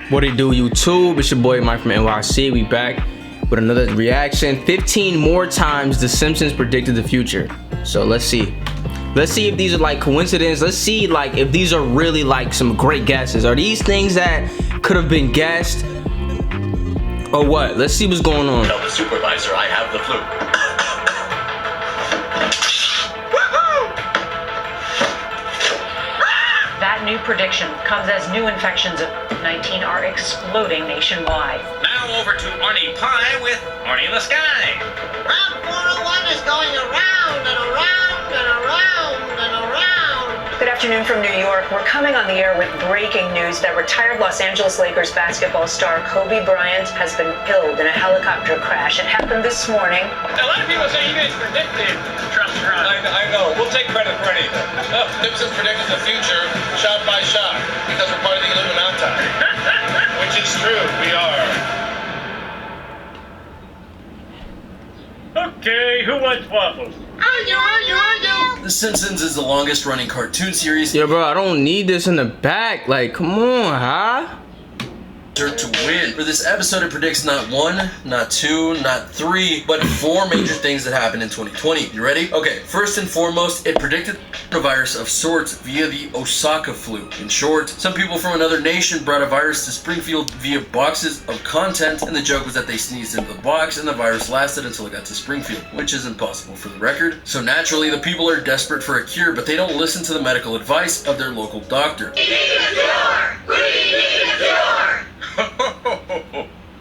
What it do, YouTube? It's your boy Mike from NYC. We back with another reaction. 15 more times the Simpsons predicted the future. So let's see. Let's see if these are like coincidence. Let's see like if these are really like some great guesses. Are these things that could have been guessed or what? Let's see what's going on. Tell the supervisor I have the flu. That new prediction comes as new infections of COVID-19 are exploding nationwide. Now over to Arnie Pie with Arnie in the Sky. Route 401 is going around and around and around and around. Good afternoon from New York. We're coming on the air with breaking news that retired Los Angeles Lakers basketball star Kobe Bryant has been killed in a helicopter crash. It happened this morning. A lot of people say you guys predicted Trump's run. I know. We'll take credit for anything. Simpsons predicted the future shot by shot because we're part of the Illuminati. Which is true. We are. Okay, who wants waffles? Argue. The Simpsons is the longest running cartoon series. Yo, bro, I don't need this in the back. Like, come on, huh? To win. For this episode, it predicts not one, not two, not three, but four major things that happened in 2020. You ready? Okay, first and foremost, it predicted a virus of sorts via the Osaka flu. In short, some people from another nation brought a virus to Springfield via boxes of content, and the joke was that they sneezed into the box and the virus lasted until it got to Springfield, which is impossible for the record. So naturally, the people are desperate for a cure, but they don't listen to the medical advice of their local doctor. We need a cure. We need a cure.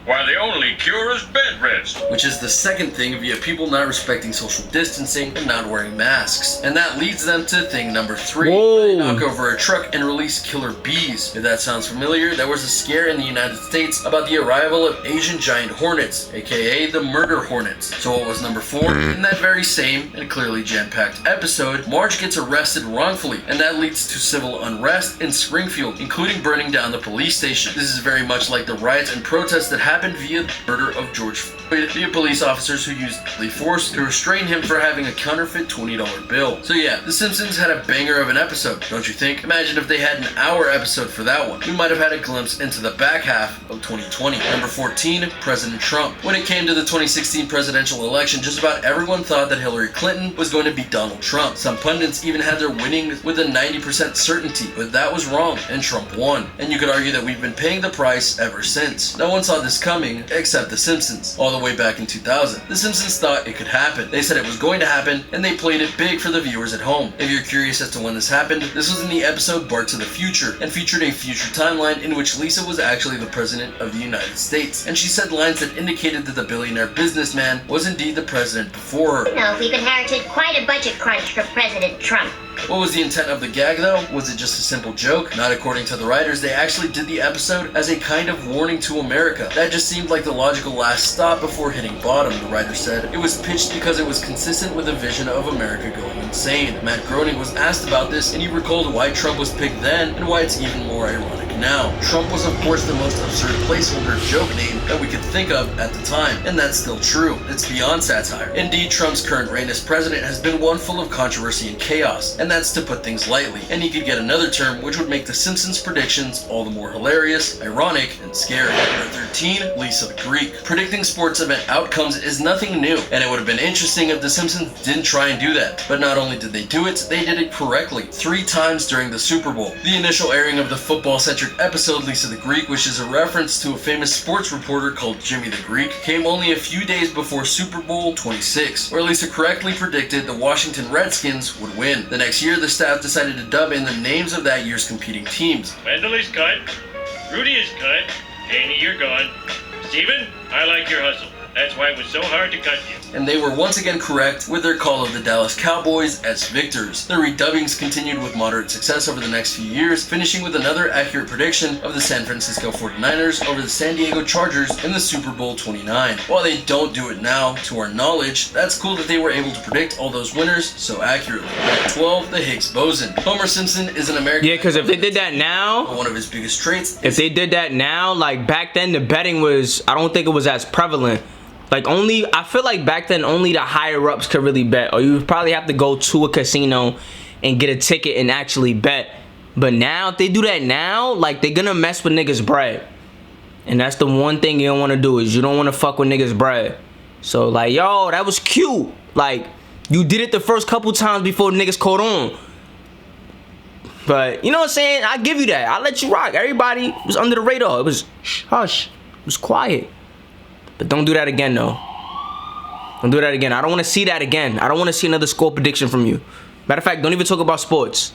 Why, the only cure is bed rest. Which is the second thing via people not respecting social distancing and not wearing masks. And that leads them to thing number 3. Whoa. They knock over a truck and release killer bees. If that sounds familiar, there was a scare in the United States about the arrival of Asian giant hornets, aka the murder hornets. So what was number 4? In that very same and clearly jam-packed episode, Marge gets arrested wrongfully, and that leads to civil unrest in Springfield, including burning down the police station. This is very much like the riots and protests that happened via the murder of George Floyd, via police officers who used deadly force to restrain him for having a counterfeit $20 bill. So yeah, The Simpsons had a banger of an episode, don't you think? Imagine if they had an hour episode for that one. We might have had a glimpse into the back half of 2020. Number 14, President Trump. When it came to the 2016 presidential election, just about everyone thought that Hillary Clinton was going to beat Donald Trump. Some pundits even had their winning with a 90% certainty, but that was wrong, and Trump won. And you could argue that we've been paying the price ever since. No one saw this coming, except The Simpsons, all the way back in 2000. The Simpsons thought it could happen. They said it was going to happen, and they played it big for the viewers at home. If you're curious as to when this happened, this was in the episode Bart to the Future, and featured a future timeline in which Lisa was actually the president of the United States, and she said lines that indicated that the billionaire businessman was indeed the president before her. No, we've inherited quite a budget crunch from President Trump. What was the intent of the gag though? Was it just a simple joke? Not according to the writers. They actually did the episode as a kind of warning to America. That just seemed like the logical last stop before hitting bottom, the writer said. It was pitched because it was consistent with a vision of America going insane. Matt Groening was asked about this, and he recalled why Trump was picked then and why it's even more ironic now. Trump was of course the most absurd placeholder joke name that we could think of at the time, and that's still true. It's beyond satire. Indeed, Trump's current reign as president has been one full of controversy and chaos, and that's to put things lightly. And he could get another term which would make the Simpsons predictions all the more hilarious, ironic, and scary. Number 13, Lisa the Greek. Predicting sports event outcomes is nothing new, and it would have been interesting if the Simpsons didn't try and do that. But not only did they do it, they did it correctly 3 times during the Super Bowl. The initial airing of the football-centric episode Lisa the Greek, which is a reference to a famous sports reporter called Jimmy the Greek, came only a few days before Super Bowl 26, where Lisa correctly predicted the Washington Redskins would win. The next year, the staff decided to dub in the names of that year's competing teams. Wendell is cut. Rudy is cut. Haney, you're gone. Steven, I like your hustle. That's why it was so hard to cut you. And they were once again correct with their call of the Dallas Cowboys as victors. The redubbings continued with moderate success over the next few years, finishing with another accurate prediction of the San Francisco 49ers over the San Diego Chargers in the Super Bowl 29. While they don't do it now, to our knowledge, that's cool that they were able to predict all those winners so accurately. Number 12, the Higgs Boson. Homer Simpson is an American. Yeah, because if they did that now, one of his biggest traits. if they did that now, like back then the betting was, I don't think it was as prevalent. Like I feel like back then only the higher ups could really bet, or you would probably have to go to a casino and get a ticket and actually bet. But now, if they do that now, like they're gonna mess with niggas' bread. And that's the one thing you don't want to do, is you don't want to fuck with niggas' bread. So like, yo, that was cute. Like, you did it the first couple times before niggas caught on. But, you know what I'm saying? I give you that. I let you rock. Everybody was under the radar. It was hush. It was quiet. But don't do that again, though. Don't do that again. I don't want to see that again. I don't want to see another score prediction from you. Matter of fact, don't even talk about sports.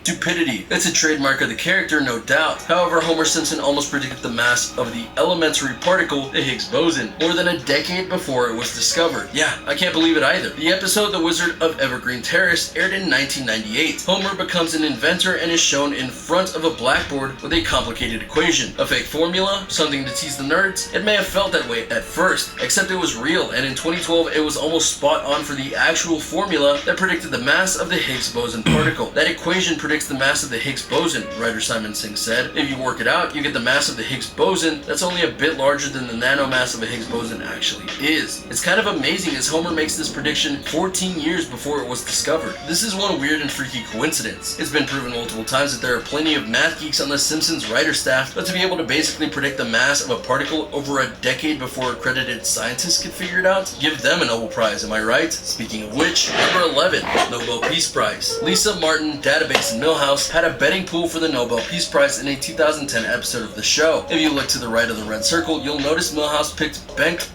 Stupidity. It's a trademark of the character, no doubt. However, Homer Simpson almost predicted the mass of the elementary particle, the Higgs Boson, more than a decade before it was discovered. Yeah, I can't believe it either. The episode The Wizard of Evergreen Terrace aired in 1998. Homer becomes an inventor and is shown in front of a blackboard with a complicated equation. A fake formula, something to tease the nerds. It may have felt that way at first, except it was real, and in 2012 it was almost spot on for the actual formula that predicted the mass of the Higgs Boson particle. That equation predicts the mass of the Higgs boson, writer Simon Singh said. If you work it out, you get the mass of the Higgs boson that's only a bit larger than the nanomass of a Higgs boson actually is. It's kind of amazing as Homer makes this prediction 14 years before it was discovered. This is one weird and freaky coincidence. It's been proven multiple times that there are plenty of math geeks on the Simpsons writer staff, but to be able to basically predict the mass of a particle over a decade before accredited scientists could figure it out, give them a Nobel Prize, am I right? Speaking of which, number 11, Nobel Peace Prize. Lisa Martin, Database and Milhouse had a betting pool for the Nobel Peace Prize in a 2010 episode of the show. If you look to the right of the red circle, you'll notice Milhouse picked Bengt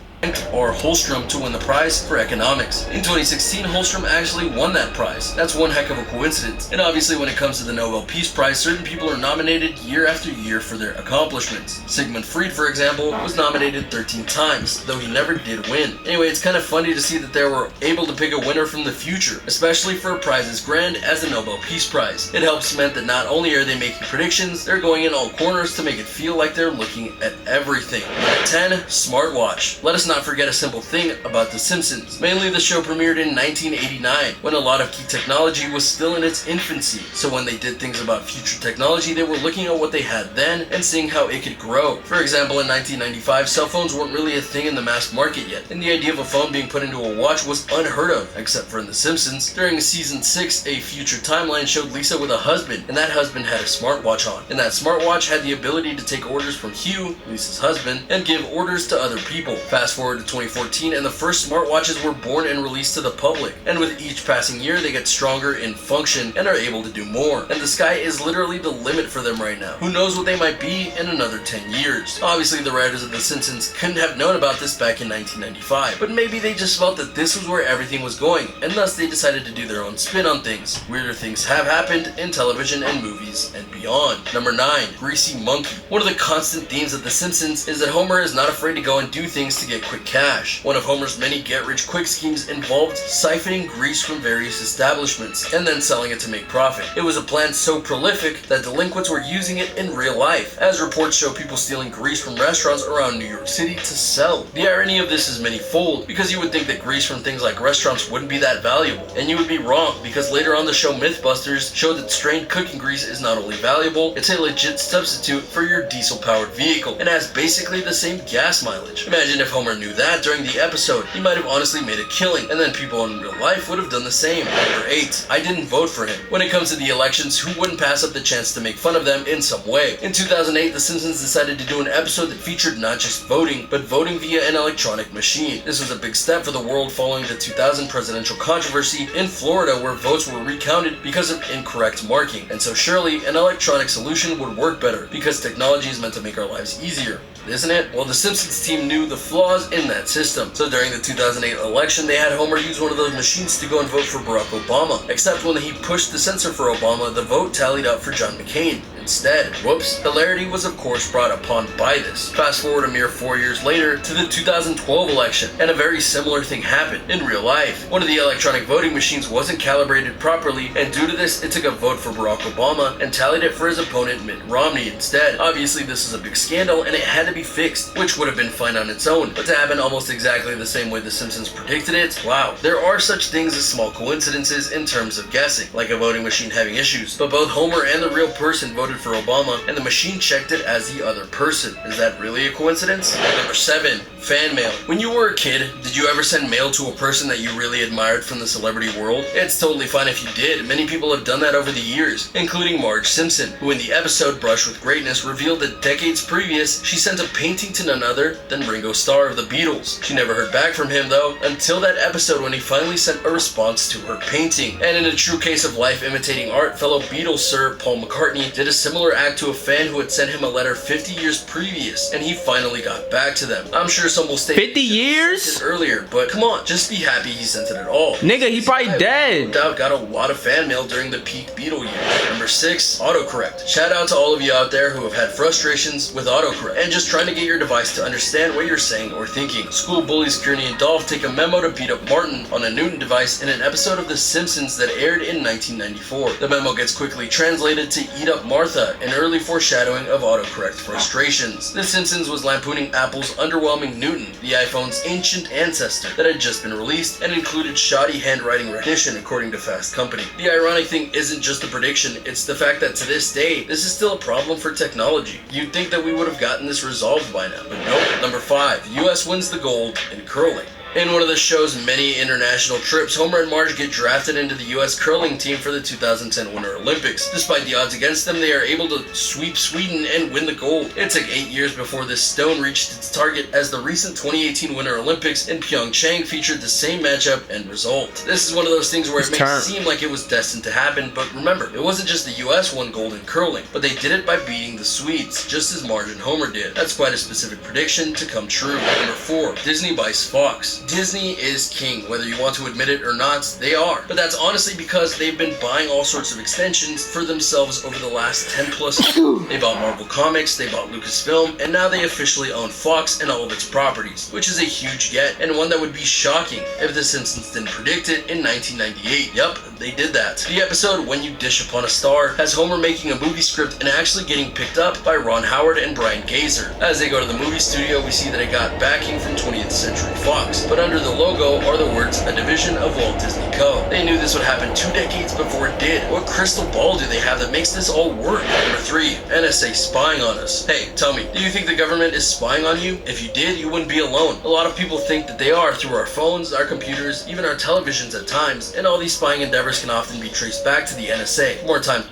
or Holstrom to win the prize for economics. In 2016, Holstrom actually won that prize. That's one heck of a coincidence. And obviously when it comes to the Nobel Peace Prize, certain people are nominated year after year for their accomplishments. Sigmund Freud, for example, was nominated 13 times, though he never did win. Anyway, it's kind of funny to see that they were able to pick a winner from the future, especially for a prize as grand as the Nobel Peace Prize. It helps cement that not only are they making predictions, they're going in all corners to make it feel like they're looking at everything. Number 10, smartwatch. Let us not forget a simple thing about The Simpsons. Mainly the show premiered in 1989, when a lot of key technology was still in its infancy. So when they did things about future technology, they were looking at what they had then and seeing how it could grow. For example, in 1995, cell phones weren't really a thing in the mass market yet, and the idea of a phone being put into a watch was unheard of, except for in The Simpsons. During season 6, a future timeline showed Lisa with a husband, and that husband had a smartwatch on. And that smartwatch had the ability to take orders from Hugh, Lisa's husband, and give orders to other people. Fast forward to 2014, and the first smartwatches were born and released to the public. And with each passing year, they get stronger in function and are able to do more. And the sky is literally the limit for them right now. Who knows what they might be in another 10 years. Obviously, the writers of The Simpsons couldn't have known about this back in 1995, but maybe they just felt that this was where everything was going, and thus they decided to do their own spin on things. Weirder things have happened in television and movies and beyond. Number 9, Greasy Monkey. One of the constant themes of The Simpsons is that Homer is not afraid to go and do things to get quick cash. One of Homer's many get-rich-quick schemes involved siphoning grease from various establishments and then selling it to make profit. It was a plan so prolific that delinquents were using it in real life, as reports show people stealing grease from restaurants around New York City to sell. The irony of this is many-fold, because you would think that grease from things like restaurants wouldn't be that valuable, and you would be wrong, because later on the show Mythbusters showed that strained cooking grease is not only valuable, it's a legit substitute for your diesel-powered vehicle, and has basically the same gas mileage. Imagine if Homer knew that during the episode. He might have honestly made a killing, and then people in real life would have done the same. Number 8, I didn't vote for him. When it comes to the elections, who wouldn't pass up the chance to make fun of them in some way? In 2008, The Simpsons decided to do an episode that featured not just voting, but voting via an electronic machine. This was a big step for the world following the 2000 presidential controversy in Florida where votes were recounted because of incorrect marking. And so surely an electronic solution would work better, because technology is meant to make our lives easier, isn't it? Well, the Simpsons team knew the flaws in that system. So during the 2008 election, they had Homer use one of those machines to go and vote for Barack Obama. Except when he pushed the sensor for Obama, the vote tallied up for John McCain instead. Whoops. Hilarity was of course brought upon by this. Fast forward a mere 4 years later to the 2012 election, and a very similar thing happened in real life. One of the electronic voting machines wasn't calibrated properly, and due to this, it took a vote for Barack Obama and tallied it for his opponent Mitt Romney instead. Obviously, this is a big scandal, and it had to be fixed, which would have been fine on its own, but to happen almost exactly the same way The Simpsons predicted it, wow. There are such things as small coincidences in terms of guessing, like a voting machine having issues, but both Homer and the real person voted for Obama, and the machine checked it as the other person. Is that really a coincidence? Number 7. Fan mail. When you were a kid, did you ever send mail to a person that you really admired from the celebrity world? It's totally fine if you did. Many people have done that over the years, including Marge Simpson, who in the episode Brush with Greatness revealed that decades previous, she sent a painting to none other than Ringo Starr of the Beatles. She never heard back from him though, until that episode when he finally sent a response to her painting. And in a true case of life imitating art, fellow Beatles Sir Paul McCartney did a similar act to a fan who had sent him a letter 50 years previous, and he finally got back to them. I'm sure some will say 50 years? Earlier, but come on, just be happy he sent it at all. Nigga, he probably dead. No doubt got a lot of fan mail during the peak Beatle years. Number 6, autocorrect. Shout out to all of you out there who have had frustrations with autocorrect and just trying to get your device to understand what you're saying or thinking. School bullies Kearney and Dolph take a memo to beat up Martin on a Newton device in an episode of The Simpsons that aired in 1994. The memo gets quickly translated to eat up Martha, an early foreshadowing of autocorrect frustrations. The Simpsons was lampooning Apple's underwhelming Newton, the iPhone's ancient ancestor that had just been released and included shoddy handwriting recognition according to Fast Company. The ironic thing isn't just the prediction, it's the fact that to this day, this is still a problem for technology. You'd think that we would have gotten this resolved by now, but nope. Number 5, US wins the gold in curling. In one of the show's many international trips, Homer and Marge get drafted into the US curling team for the 2010 Winter Olympics. Despite the odds against them, they are able to sweep Sweden and win the gold. It took 8 years before this stone reached its target, as the recent 2018 Winter Olympics in Pyeongchang featured the same matchup and result. This is one of those things where it makes it seem like it was destined to happen, but remember, it wasn't just the US won gold in curling, but they did it by beating the Swedes, just as Marge and Homer did. That's quite a specific prediction to come true. Number 4, Disney buys Fox. Disney is king, whether you want to admit it or not, they are. But that's honestly because they've been buying all sorts of extensions for themselves over the last 10 plus years. They bought Marvel Comics, they bought Lucasfilm, and now they officially own Fox and all of its properties, which is a huge get, and one that would be shocking if The Simpsons didn't predict it in 1998. Yup, they did that. The episode When You Dish Upon a Star has Homer making a movie script and actually getting picked up by Ron Howard and Brian Gazer. As they go to the movie studio, we see that it got backing from 20th Century Fox, but under the logo are the words, a division of Walt Disney Co. They knew this would happen 2 decades before it did. What crystal ball do they have that makes this all work? Number 3, NSA spying on us. Hey, tell me, do you think the government is spying on you? If you did, you wouldn't be alone. A lot of people think that they are through our phones, our computers, even our televisions at times, and all these spying endeavors can often be traced back to the NSA. More times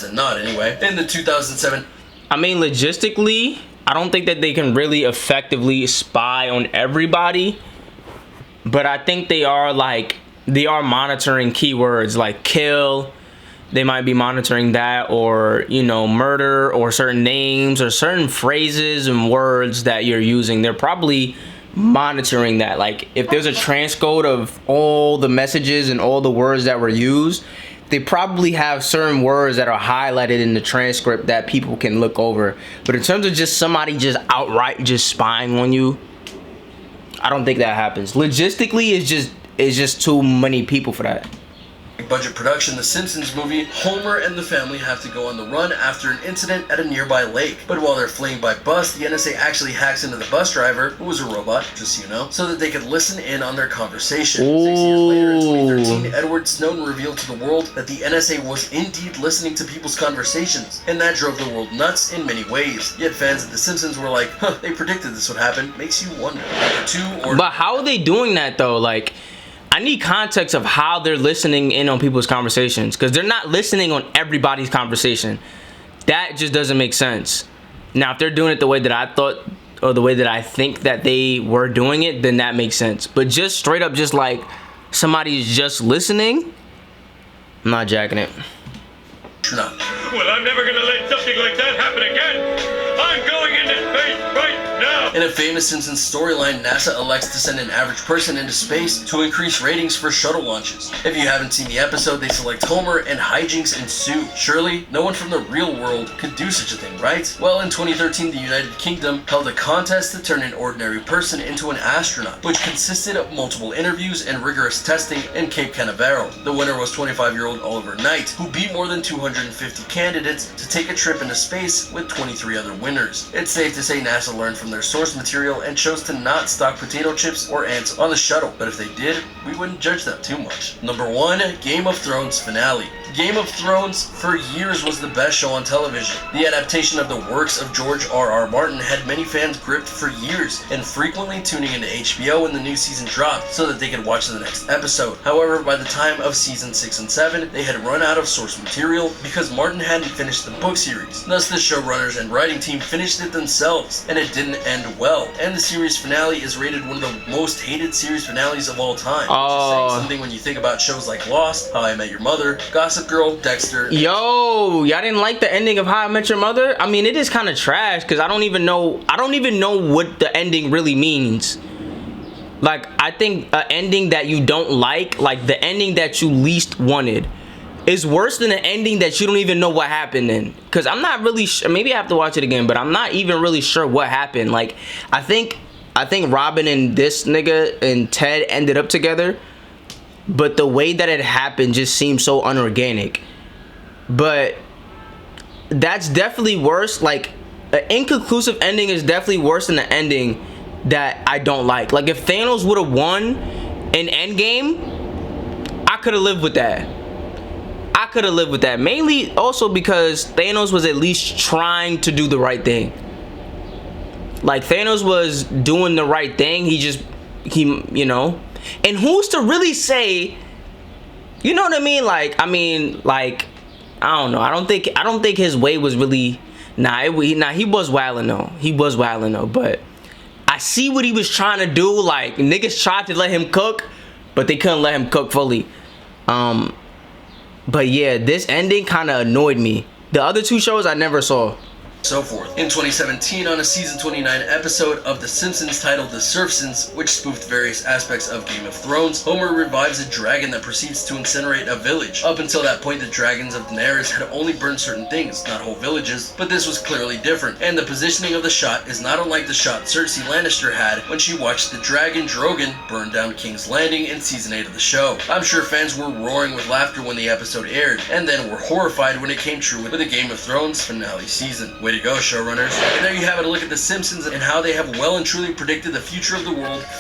than not, anyway. In the 2007... I mean, logistically, I don't think that they can really effectively spy on everybody. But I think they are monitoring keywords like kill. They might be monitoring that, or, you know, murder, or certain names or certain phrases and words that you're using. They're probably monitoring that. Like if there's a transcode of all the messages and all the words that were used, they probably have certain words that are highlighted in the transcript that people can look over. But in terms of just somebody just outright just spying on you, I don't think that happens. Logistically, it's just too many people for that. Budget production, The Simpsons movie, Homer and the family have to go on the run after an incident at a nearby lake. But while they're fleeing by bus, the NSA actually hacks into the bus driver, who was a robot, just so you know, so that they could listen in on their conversation. 6 years later, in 2013, Edward Snowden revealed to the world that the NSA was indeed listening to people's conversations, and that drove the world nuts in many ways. Yet fans of The Simpsons were like, huh, they predicted this would happen. Makes you wonder. But how are they doing that though? Like, I need context of how they're listening in on people's conversations, because they're not listening on everybody's conversation. That just doesn't make sense. Now, if they're doing it the way that I thought, or the way that I think that they were doing it, then that makes sense. But just straight up, just like somebody's just listening, I'm not jacking it. No. Well, I'm never gonna let something like that happen again. I'm going into space right now. In a famous Simpsons storyline, NASA elects to send an average person into space to increase ratings for shuttle launches. If you haven't seen the episode, they select Homer and hijinks ensue. Surely, no one from the real world could do such a thing, right? Well, in 2013, the United Kingdom held a contest to turn an ordinary person into an astronaut, which consisted of multiple interviews and rigorous testing in Cape Canaveral. The winner was 25-year-old Oliver Knight, who beat more than 250 candidates to take a trip into space with 23 other winners. It's safe to say NASA learned from their sources source material and chose to not stock potato chips or ants on the shuttle, but if they did, we wouldn't judge them too much. Number 1, Game of Thrones finale. Game of Thrones for years was the best show on television. The adaptation of the works of George R.R. Martin had many fans gripped for years and frequently tuning into HBO when the new season dropped so that they could watch the next episode. However, by the time of season 6 and 7, they had run out of source material because Martin hadn't finished the book series. Thus, the showrunners and writing team finished it themselves, and it didn't end well. And the series finale is rated one of the most hated series finales of all time. Which is saying something when you think about shows like Lost, How I Met Your Mother, Gossip Girl, Dexter. Yo, y'all didn't like the ending of How I Met Your Mother? I mean, it is kind of trash because I don't even know what the ending really means. Like, I think an ending that you don't like the ending that you least wanted, is worse than an ending that you don't even know what happened in. Because I'm not really sure, maybe I have to watch it again, but I'm not even really sure what happened. Like, I think Robin and this nigga and Ted ended up together, but the way that it happened just seems so unorganic. But that's definitely worse. Like, an inconclusive ending is definitely worse than the ending that I don't like. Like, if Thanos would have won in Endgame, I could have lived with that. I could have lived with that. Mainly also because Thanos was at least trying to do the right thing. Like, Thanos was doing the right thing. He you know. And who's to really say, you know what I mean? Like, I don't know. I don't think his way was really, he was wilding though. He was wilding though. But I see what he was trying to do. Like, niggas tried to let him cook, but they couldn't let him cook fully. But yeah, this ending kind of annoyed me. The other two shows I never saw. So forth. In 2017, on a season 29 episode of The Simpsons titled The Simpsons, which spoofed various aspects of Game of Thrones, Homer revives a dragon that proceeds to incinerate a village. Up until that point, the dragons of Daenerys had only burned certain things, not whole villages, but this was clearly different, and the positioning of the shot is not unlike the shot Cersei Lannister had when she watched the dragon Drogon burn down King's Landing in season 8 of the show. I'm sure fans were roaring with laughter when the episode aired, and then were horrified when it came true with the Game of Thrones finale season. Way to go, showrunners. And there you have it, a look at The Simpsons and how they have well and truly predicted the future of the world